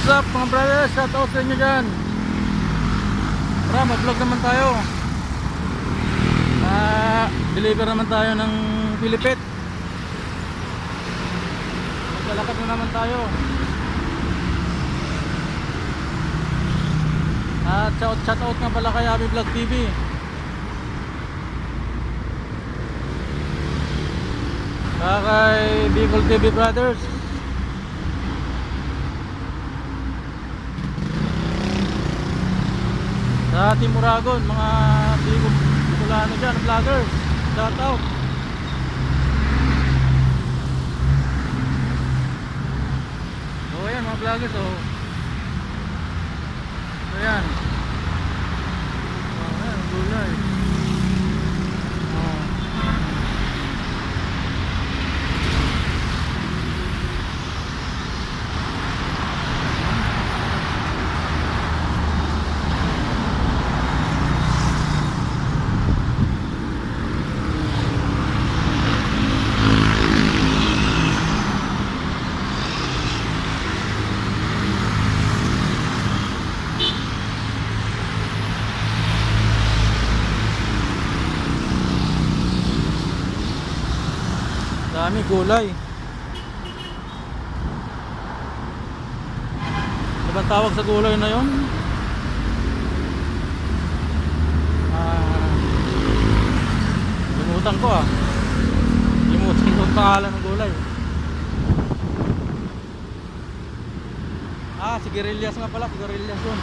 What's up mga brothers? Shout out sa inyo dyan. Tara, mag-vlog naman tayo. Deliver naman tayo ng Pilipit. Maglalakad na naman tayo. At shout out nga pala kay Abi Vlog TV. Kay Bicol TV Brothers. Sa Team Uragon, mga Bicolano dyan, vloggers, shout out. So ayan mga vloggers, so ayan. Ayan, gulay. Dami gulay. Ano bang tawag sa gulay na yun? Limutan ko Limutan ko ang pangalan ng gulay. Sigarilyas nga pala, sigarilyas yun.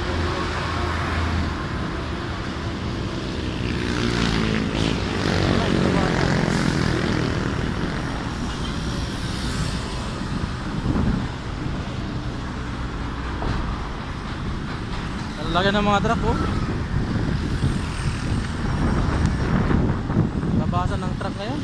Lagyan ng mga truck labasan ng truck ngayon.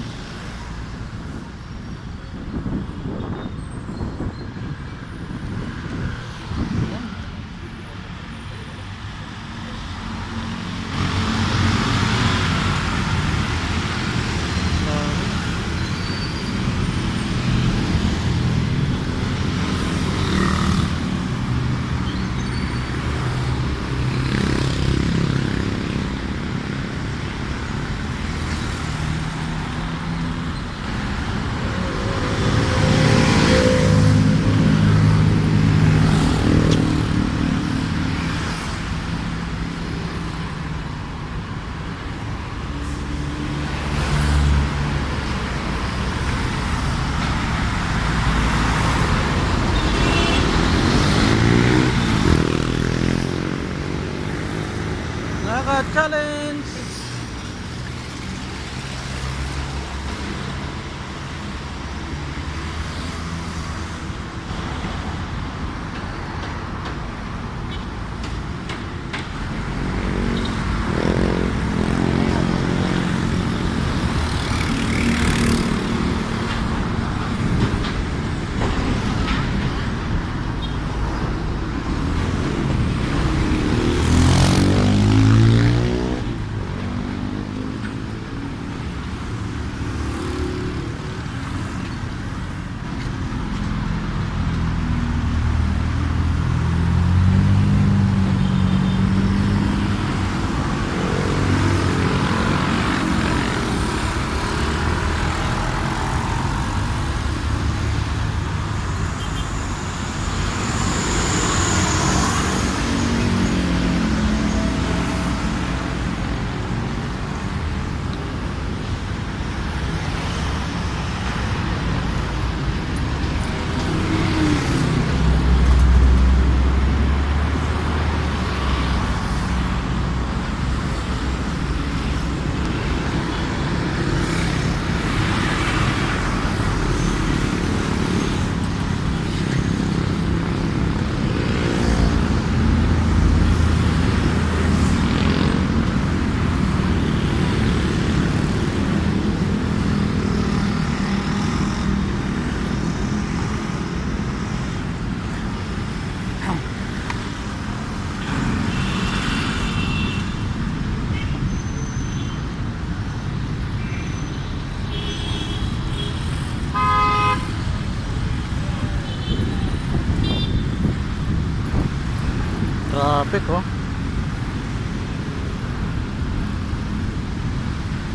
traffic oh.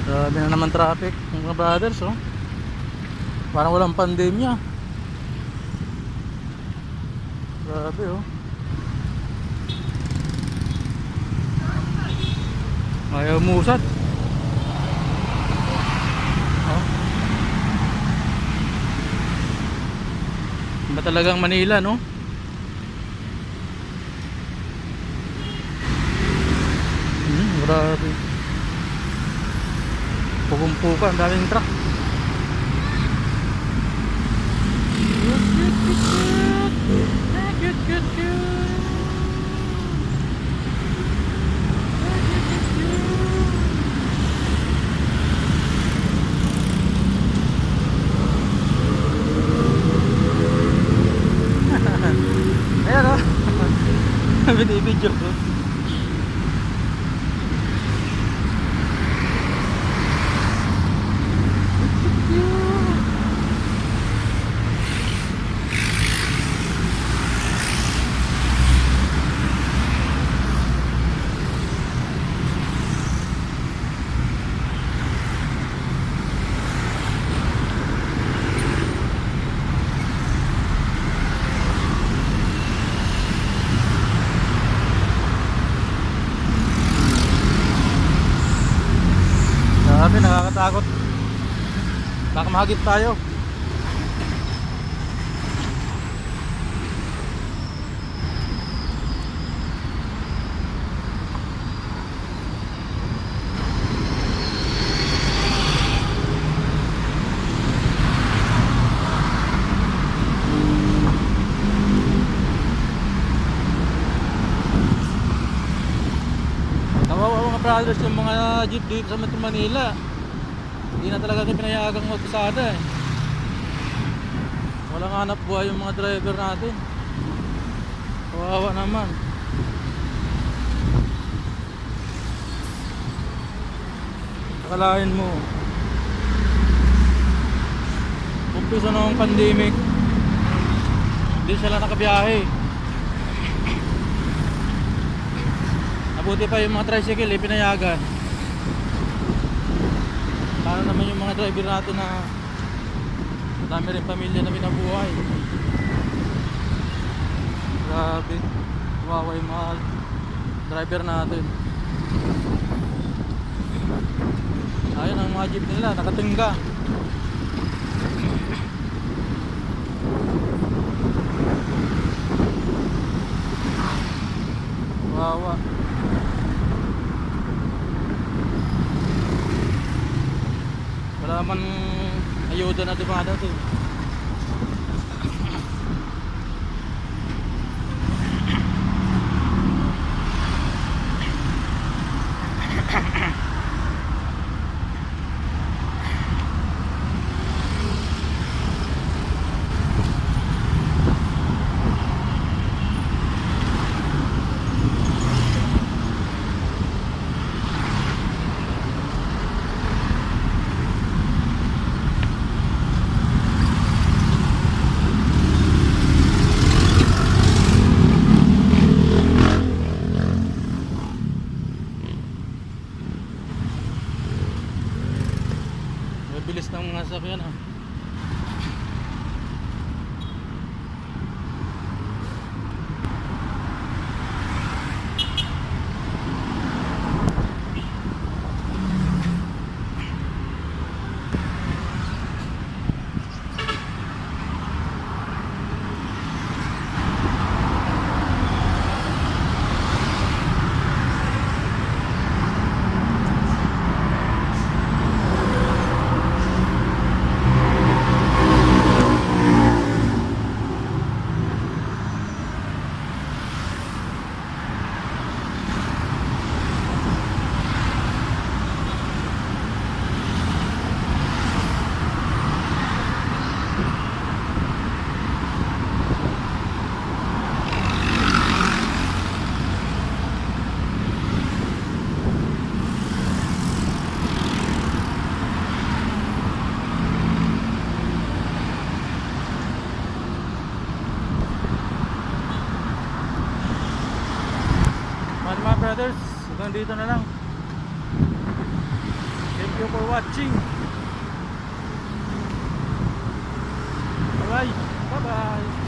Grabe na naman traffic mga brothers oh. Parang walang pandemya. Grabe oh. Ayaw musat. Oh. Iba talagang Manila no. Grabe. Pupumpukan, daming truck. Ayan o. Binibidyo ko. Grabe, nakakatakot. Baka mahagip tayo. Kawawa mga brothers yung mga jeep dito sa Metro Manila. Hindi na talaga pinayagang magpasada eh. Walang hanap buhay yung mga driver natin. Kawawa naman. Akalain mo umpisa ng pandemic, hindi sila nakabiyahe. Mabuti pa yung mga tricycle eh, pinayagan. Paano naman yung mga driver natin na dami rin pamilya na binabuhay. Grabe, kawawa yung mga driver natin. Ayun ang mga jeep nila, nakatingga. Kawawa. Wala man ayuda na dumada to. brothers, hanggang dito na lang. Thank you for watching. Bye bye. Bye bye.